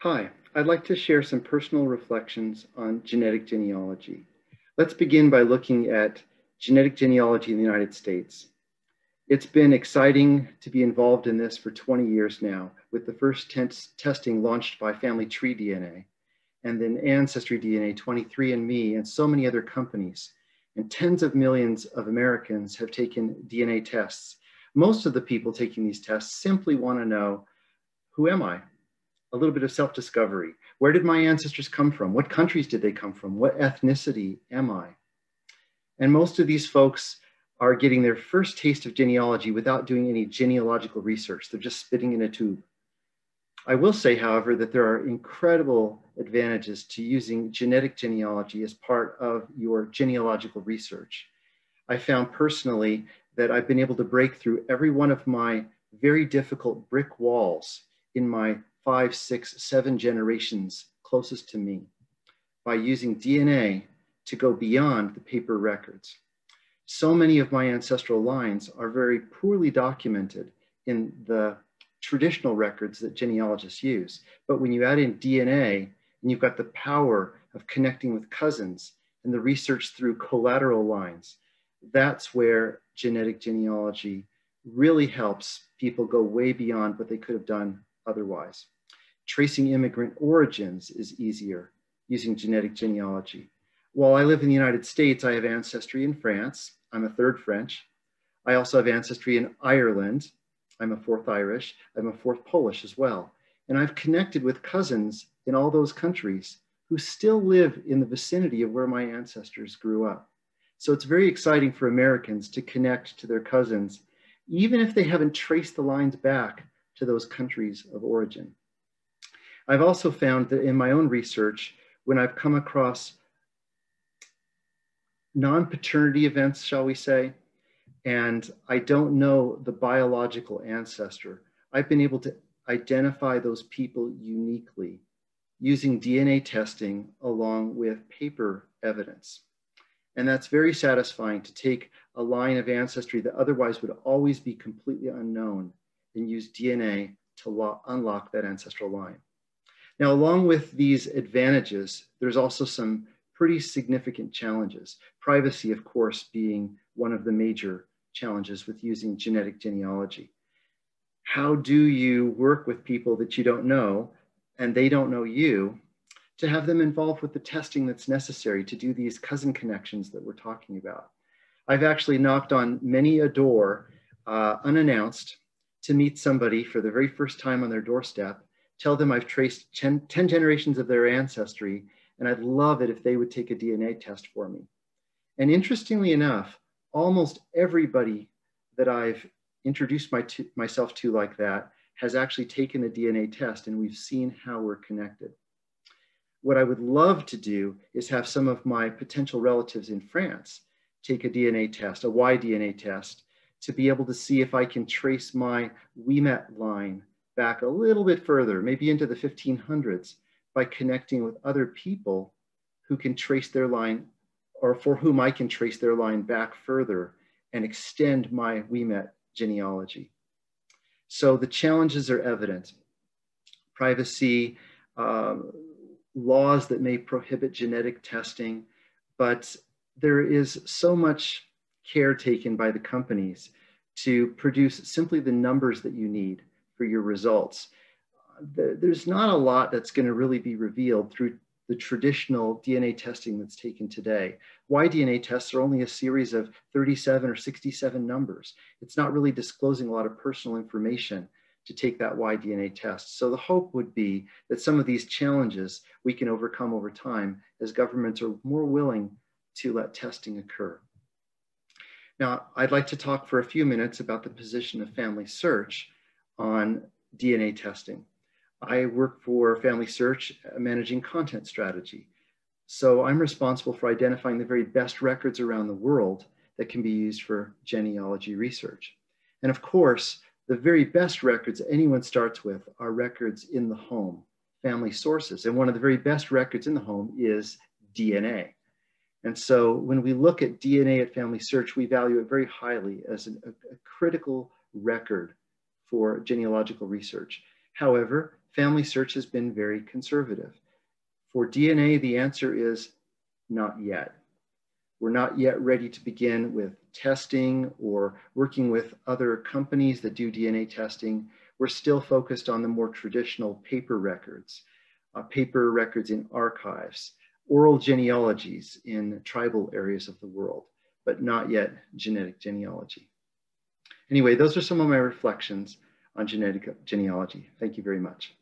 Hi, I'd like to share some personal reflections on genetic genealogy. Let's begin by looking at genetic genealogy in the United States. It's been exciting to be involved in this for 20 years now, with the first testing launched by Family Tree DNA, and then Ancestry DNA, 23andMe, and so many other companies. And tens of millions of Americans have taken DNA tests. Most of the people taking these tests simply want to know, who am I? A little bit of self-discovery. Where did my ancestors come from? What countries did they come from? What ethnicity am I? And most of these folks are getting their first taste of genealogy without doing any genealogical research. They're just spitting in a tube. I will say, however, that there are incredible advantages to using genetic genealogy as part of your genealogical research. I found personally that I've been able to break through every one of my very difficult brick walls in my 5, 6, 7 generations closest to me by using DNA to go beyond the paper records. So many of my ancestral lines are very poorly documented in the traditional records that genealogists use. But when you add in DNA and you've got the power of connecting with cousins and the research through collateral lines, that's where genetic genealogy really helps people go way beyond what they could have done otherwise. Tracing immigrant origins is easier using genetic genealogy. While I live in the United States, I have ancestry in France. I'm a third French. I also have ancestry in Ireland. I'm a fourth Irish. I'm a fourth Polish as well. And I've connected with cousins in all those countries who still live in the vicinity of where my ancestors grew up. So it's very exciting for Americans to connect to their cousins, even if they haven't traced the lines back to those countries of origin. I've also found that in my own research, when I've come across non-paternity events, shall we say, and I don't know the biological ancestor, I've been able to identify those people uniquely using DNA testing along with paper evidence. And that's very satisfying to take a line of ancestry that otherwise would always be completely unknown and use DNA to unlock that ancestral line. Now, along with these advantages, there's also some pretty significant challenges. Privacy, of course, being one of the major challenges with using genetic genealogy. How do you work with people that you don't know and they don't know you to have them involved with the testing that's necessary to do these cousin connections that we're talking about? I've actually knocked on many a door unannounced to meet somebody for the very first time on their doorstep, tell them I've traced 10 generations of their ancestry, and I'd love it if they would take a DNA test for me. And interestingly enough, almost everybody that I've introduced myself to like that has actually taken a DNA test, and we've seen how we're connected. What I would love to do is have some of my potential relatives in France take a DNA test, a Y-DNA test, to be able to see if I can trace my Ouimette line back a little bit further, maybe into the 1500s, by connecting with other people who can trace their line, or for whom I can trace their line back further and extend my Ouimette genealogy. So the challenges are evident. Privacy, laws that may prohibit genetic testing, but there is so much care taken by the companies to produce simply the numbers that you need for your results. There's not a lot that's going to really be revealed through the traditional DNA testing that's taken today. Y-DNA tests are only a series of 37 or 67 numbers. It's not really disclosing a lot of personal information to take that Y-DNA test. So the hope would be that some of these challenges we can overcome over time as governments are more willing to let testing occur. Now, I'd like to talk for a few minutes about the position of Family Search on DNA testing. I work for Family Search managing content strategy. So I'm responsible for identifying the very best records around the world that can be used for genealogy research. And of course, the very best records anyone starts with are records in the home, family sources. And one of the very best records in the home is DNA. And so when we look at DNA at Family Search, we value it very highly as a critical record for genealogical research. However, family search has been very conservative. For DNA, the answer is not yet. We're not yet ready to begin with testing or working with other companies that do DNA testing. We're still focused on the more traditional paper records in archives, oral genealogies in tribal areas of the world, but not yet genetic genealogy. Anyway, those are some of my reflections on genetic genealogy. Thank you very much.